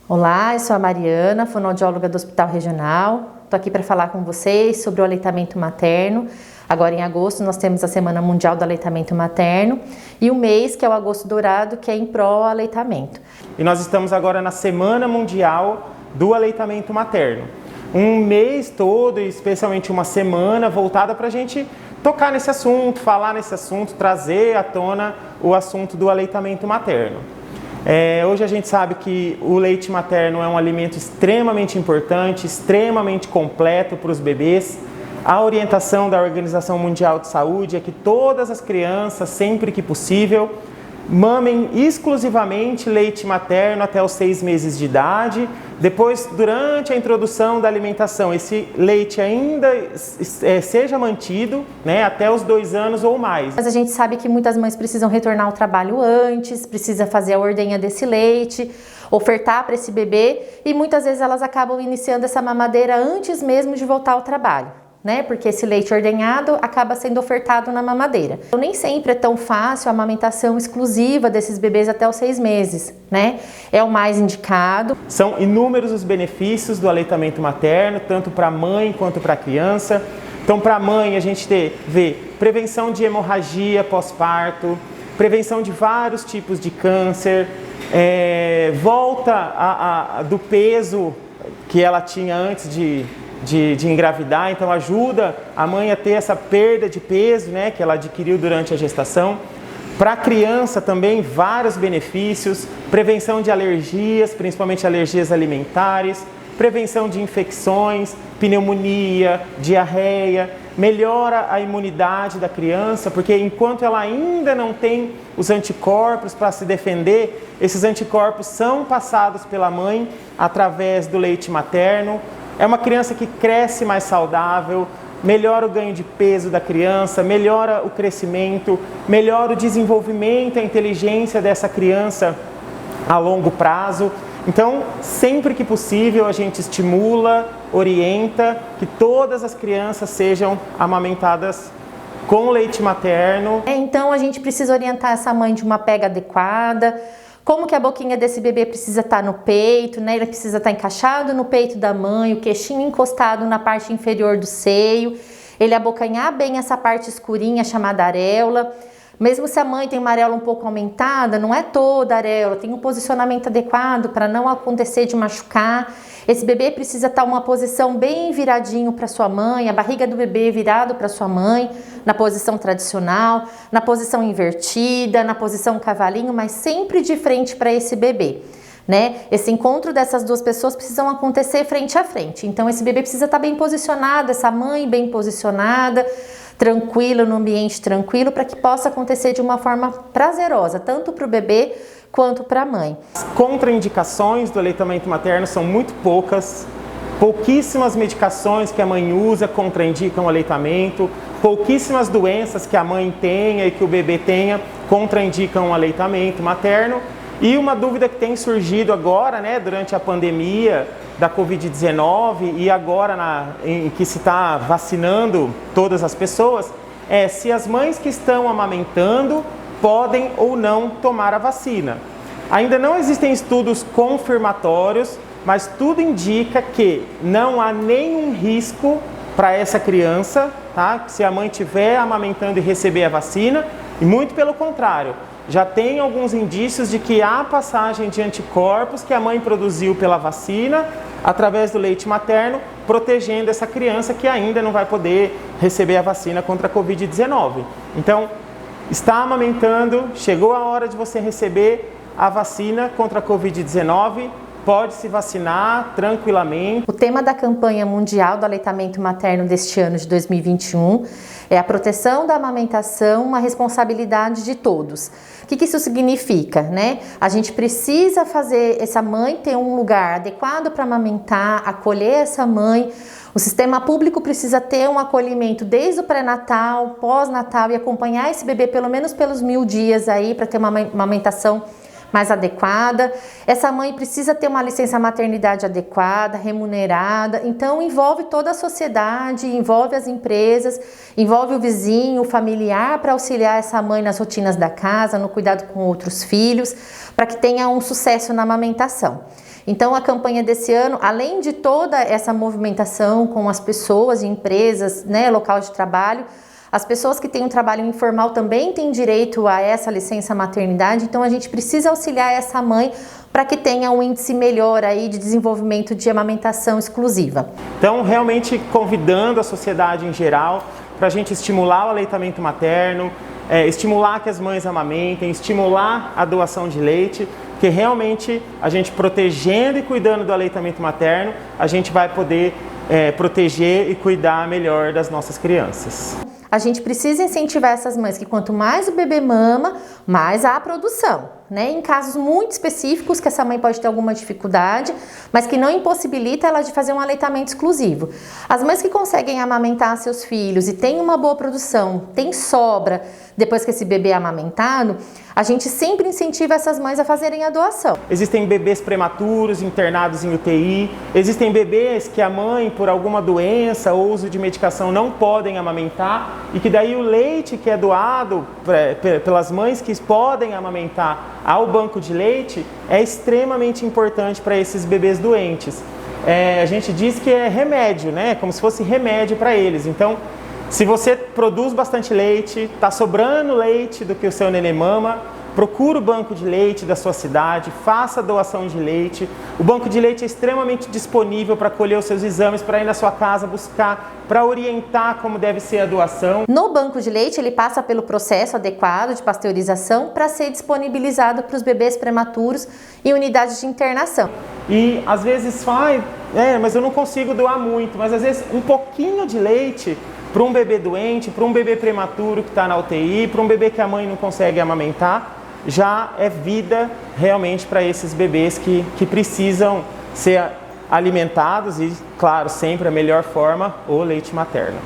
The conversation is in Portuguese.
Olá, eu sou a Mariana, fonoaudióloga do Hospital Regional. Estou aqui para falar com vocês sobre o aleitamento materno. Agora em agosto nós temos a Semana Mundial do Aleitamento Materno e o mês que é o Agosto Dourado, que é em pró ao aleitamento. E nós estamos agora na Semana Mundial do Aleitamento Materno. Um mês todo, e especialmente uma semana, voltada para a gente tocar nesse assunto, falar nesse assunto, trazer à tona o assunto do aleitamento materno. Hoje a gente sabe que o leite materno é um alimento extremamente importante, extremamente completo para os bebês. A orientação da Organização Mundial de Saúde é que todas as crianças, sempre que possível, mamem exclusivamente leite materno até os 6 meses de idade. Depois, durante a introdução da alimentação, esse leite ainda seja mantido, né, até os 2 anos ou mais. Mas a gente sabe que muitas mães precisam retornar ao trabalho antes, precisa fazer a ordenha desse leite, ofertar para esse bebê e muitas vezes elas acabam iniciando essa mamadeira antes mesmo de voltar ao trabalho, né? Porque esse leite ordenhado acaba sendo ofertado na mamadeira. Então, nem sempre é tão fácil a amamentação exclusiva desses bebês até os 6 meses, né? É o mais indicado. São inúmeros os benefícios do aleitamento materno, tanto para a mãe quanto para a criança. Então, para a mãe, a gente vê prevenção de hemorragia pós-parto, prevenção de vários tipos de câncer, volta do peso que ela tinha antes de engravidar, então ajuda a mãe a ter essa perda de peso, né, que ela adquiriu durante a gestação. Para a criança também vários benefícios, prevenção de alergias, principalmente alergias alimentares, prevenção de infecções, pneumonia, diarreia, melhora a imunidade da criança, porque enquanto ela ainda não tem os anticorpos para se defender, esses anticorpos são passados pela mãe através do leite materno. É uma criança que cresce mais saudável, melhora o ganho de peso da criança, melhora o crescimento, melhora o desenvolvimento e a inteligência dessa criança a longo prazo. Então, sempre que possível, a gente estimula, orienta que todas as crianças sejam amamentadas com leite materno. Então, a gente precisa orientar essa mãe de uma pega adequada, como que a boquinha desse bebê precisa estar no peito, né? Ele precisa estar encaixado no peito da mãe, o queixinho encostado na parte inferior do seio, ele abocanhar bem essa parte escurinha chamada areola. Mesmo se a mãe tem uma areola um pouco aumentada, não é toda a areola, tem um posicionamento adequado para não acontecer de machucar. Esse bebê precisa estar uma posição bem viradinho para sua mãe, a barriga do bebê virado para sua mãe, na posição tradicional, na posição invertida, na posição cavalinho, mas sempre de frente para esse bebê, né? Esse encontro dessas duas pessoas precisam acontecer frente a frente. Então esse bebê precisa estar bem posicionado, essa mãe bem posicionada, tranquilo, no ambiente tranquilo, para que possa acontecer de uma forma prazerosa, tanto para o bebê quanto para a mãe. As contraindicações do aleitamento materno são muito poucas, pouquíssimas medicações que a mãe usa contraindicam o aleitamento, pouquíssimas doenças que a mãe tenha e que o bebê tenha contraindicam o aleitamento materno. E uma dúvida que tem surgido agora, né, durante a pandemia da Covid-19 e agora em que se está vacinando todas as pessoas, é se as mães que estão amamentando podem ou não tomar a vacina. Ainda não existem estudos confirmatórios, mas tudo indica que não há nenhum risco para essa criança, tá? Se a mãe estiver amamentando e receber a vacina, e muito pelo contrário, já tem alguns indícios de que há passagem de anticorpos que a mãe produziu pela vacina através do leite materno, protegendo essa criança que ainda não vai poder receber a vacina contra a Covid-19. Então, está amamentando, chegou a hora de você receber a vacina contra a Covid-19, pode se vacinar tranquilamente. O tema da campanha mundial do aleitamento materno deste ano de 2021 é a proteção da amamentação, uma responsabilidade de todos. O que isso significa, né? A gente precisa fazer essa mãe ter um lugar adequado para amamentar, acolher essa mãe. O sistema público precisa ter um acolhimento desde o pré-natal, pós-natal e acompanhar esse bebê pelo menos pelos 1000 dias aí para ter uma amamentação mais adequada. Essa mãe precisa ter uma licença maternidade adequada, remunerada, então envolve toda a sociedade, envolve as empresas, envolve o vizinho, o familiar para auxiliar essa mãe nas rotinas da casa, no cuidado com outros filhos, para que tenha um sucesso na amamentação. Então a campanha desse ano, além de toda essa movimentação com as pessoas e empresas, né, local de trabalho, as pessoas que têm um trabalho informal também têm direito a essa licença maternidade, então a gente precisa auxiliar essa mãe para que tenha um índice melhor aí de desenvolvimento de amamentação exclusiva. Então, realmente convidando a sociedade em geral para a gente estimular o aleitamento materno, estimular que as mães amamentem, estimular a doação de leite, que realmente a gente protegendo e cuidando do aleitamento materno, a gente vai poder proteger e cuidar melhor das nossas crianças. A gente precisa incentivar essas mães que quanto mais o bebê mama, mais há a produção, né? Em casos muito específicos que essa mãe pode ter alguma dificuldade, mas que não impossibilita ela de fazer um aleitamento exclusivo. As mães que conseguem amamentar seus filhos e têm uma boa produção, tem sobra depois que esse bebê é amamentado, a gente sempre incentiva essas mães a fazerem a doação. Existem bebês prematuros internados em UTI, existem bebês que a mãe, por alguma doença ou uso de medicação, não podem amamentar e que daí o leite que é doado pelas mães que podem amamentar ao banco de leite é extremamente importante para esses bebês doentes. A gente diz que é remédio, né? Como se fosse remédio para eles. Então, se você produz bastante leite, está sobrando leite do que o seu neném mama, procure o banco de leite da sua cidade, faça a doação de leite. O banco de leite é extremamente disponível para colher os seus exames, para ir na sua casa buscar, para orientar como deve ser a doação. No banco de leite, ele passa pelo processo adequado de pasteurização para ser disponibilizado para os bebês prematuros em unidades de internação. E às vezes mas eu não consigo doar muito, mas às vezes um pouquinho de leite para um bebê doente, para um bebê prematuro que está na UTI, para um bebê que a mãe não consegue amamentar, já é vida realmente para esses bebês que precisam ser alimentados e, claro, sempre a melhor forma, o leite materno.